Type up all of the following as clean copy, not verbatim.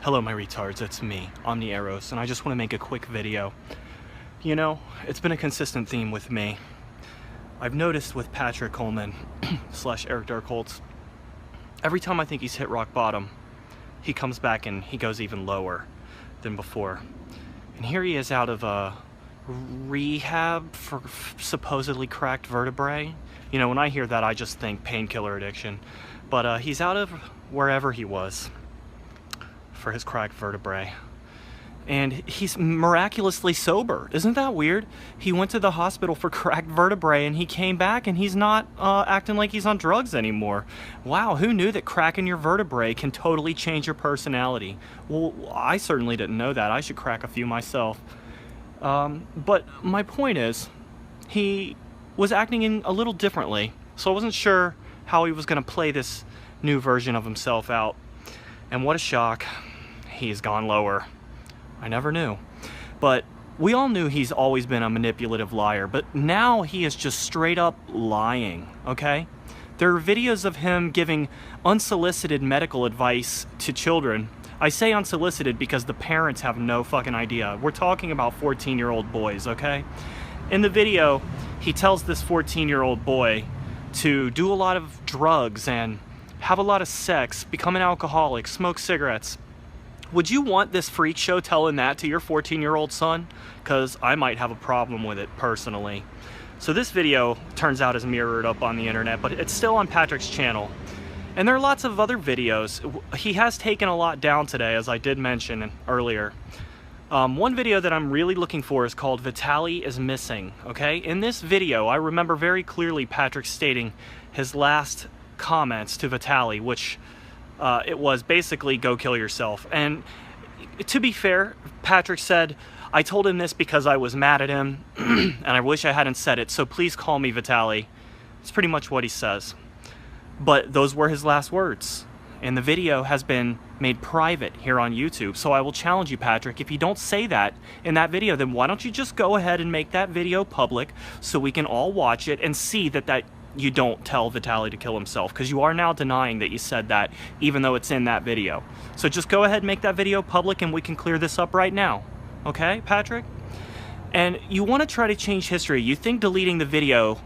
Hello my retards, it's me, Omni-Eros, and I just want to make a quick video. You know, it's been a consistent theme with me. I've noticed with Patrick Coleman slash Eric Darkholtz, every time I think he's hit rock bottom, he comes back and he goes even lower than before. And here he is out of rehab for supposedly cracked vertebrae. You know, when I hear that, I just think painkiller addiction. But he's out of wherever he was for his cracked vertebrae. And he's miraculously sober. Isn't that weird? He went to the hospital for cracked vertebrae and he came back and he's not acting like he's on drugs anymore. Wow, who knew that cracking your vertebrae can totally change your personality? Well, I certainly didn't know that. I should crack a few myself. But my point is, he was acting in a little differently. So I wasn't sure how he was going to play this new version of himself out. And what a shock. He's gone lower. I never knew. But we all knew he's always been a manipulative liar, but now he is just straight up lying, okay? There are videos of him giving unsolicited medical advice to children. I say unsolicited because the parents have no fucking idea. We're talking about 14-year-old boys, okay? In the video, he tells this 14-year-old boy to do a lot of drugs and have a lot of sex, become an alcoholic, smoke cigarettes. Would you want this freak show telling that to your 14-year-old son? Because I might have a problem with it personally. So this video turns out is mirrored up on the internet, but it's still on Patrick's channel. And there are lots of other videos. He has taken a lot down today, as I did mention earlier. One video that I'm really looking for is called Vitaly is Missing, okay? In this video, I remember very clearly Patrick stating his last comments to Vitaly, which it was basically go kill yourself. And to be fair, Patrick said, I told him this because I was mad at him and I wish I hadn't said it, so please call me Vitaly. It's pretty much what he says. But those were his last words. And the video has been made private here on YouTube. So I will challenge you, Patrick, if you don't say that in that video, then why don't you just go ahead and make that video public so we can all watch it and see that you don't tell Vitaly to kill himself, because you are now denying that you said that, even though it's in that video. So just go ahead and make that video public and we can clear this up right now. Okay, Patrick? And you want to try to change history. You think deleting the video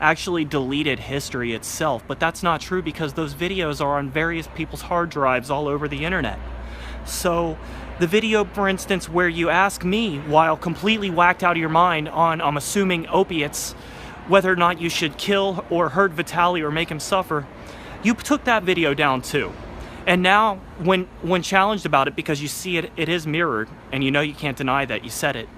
actually deleted history itself, but that's not true because those videos are on various people's hard drives all over the internet. So the video, for instance, where you ask me, while completely whacked out of your mind on, I'm assuming, opiates, whether or not you should kill or hurt Vitaly or make him suffer, you took that video down too. And now, when challenged about it, because you see it is mirrored, and you know you can't deny that you said it,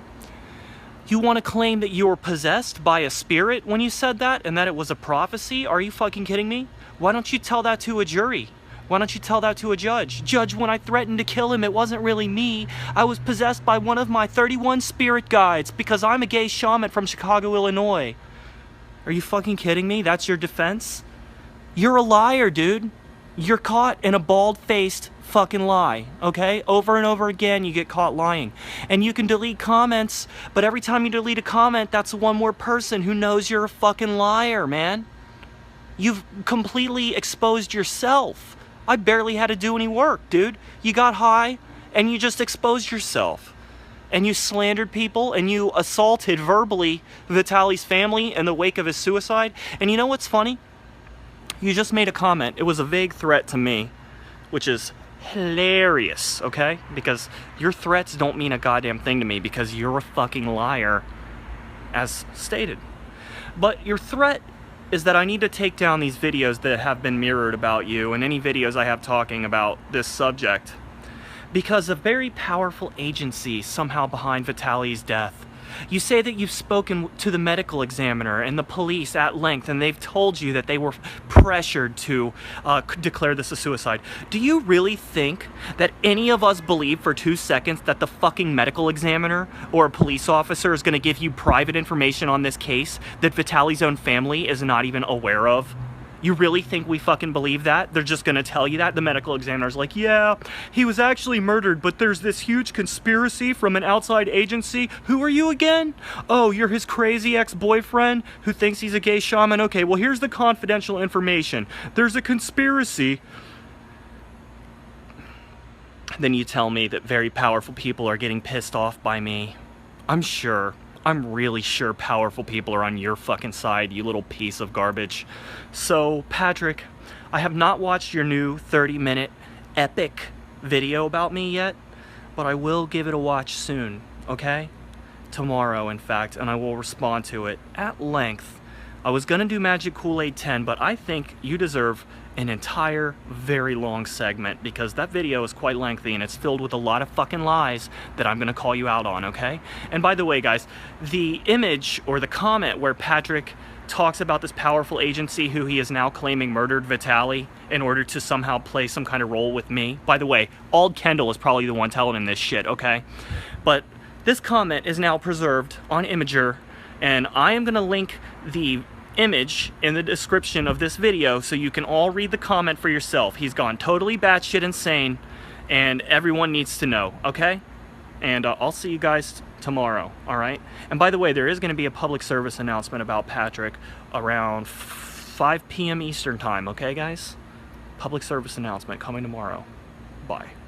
you want to claim that you were possessed by a spirit when you said that, and that it was a prophecy? Are you fucking kidding me? Why don't you tell that to a jury? Why don't you tell that to a judge? Judge, when I threatened to kill him, it wasn't really me. I was possessed by one of my 31 spirit guides because I'm a gay shaman from Chicago, Illinois. Are you fucking kidding me? That's your defense? You're a liar, dude. You're caught in a bald-faced fucking lie, okay? Over and over again, you get caught lying. And you can delete comments, but every time you delete a comment, that's one more person who knows you're a fucking liar, man. You've completely exposed yourself. I barely had to do any work, dude. You got high, and you just exposed yourself. And you slandered people, and you assaulted verbally Vitaly's family in the wake of his suicide. And you know what's funny? You just made a comment. It was a vague threat to me, which is hilarious, okay? Because your threats don't mean a goddamn thing to me because you're a fucking liar, as stated. But your threat is that I need to take down these videos that have been mirrored about you and any videos I have talking about this subject, because a very powerful agency somehow behind Vitaly's death. You say that you've spoken to the medical examiner and the police at length, and they've told you that they were pressured to declare this a suicide. Do you really think that any of us believe for 2 seconds that the fucking medical examiner or a police officer is going to give you private information on this case that Vitaly's own family is not even aware of? You really think we fucking believe that? They're just gonna tell you that? The medical examiner's like, yeah, he was actually murdered, but there's this huge conspiracy from an outside agency. Who are you again? Oh, you're his crazy ex-boyfriend who thinks he's a gay shaman? Okay, well, here's the confidential information. There's a conspiracy. Then you tell me that very powerful people are getting pissed off by me. I'm really sure powerful people are on your fucking side, you little piece of garbage. So, Patrick, I have not watched your new 30-minute epic video about me yet, but I will give it a watch soon, okay? Tomorrow, in fact, and I will respond to it at length. I was gonna do Magic Kool-Aid 10, but I think you deserve an entire, very long segment because that video is quite lengthy and it's filled with a lot of fucking lies that I'm gonna call you out on, okay? And by the way, guys, the image or the comment where Patrick talks about this powerful agency who he is now claiming murdered Vitaly in order to somehow play some kind of role with me. By the way, Ald Kendall is probably the one telling him this shit, okay? But this comment is now preserved on Imager, and I am gonna link the image in the description of this video so you can all read the comment for yourself. He's gone totally batshit insane, and everyone needs to know, okay? And I'll see you guys tomorrow, all right? And by the way, there is going to be a public service announcement about Patrick around 5 p.m. Eastern time, okay, guys? Public service announcement coming tomorrow. Bye.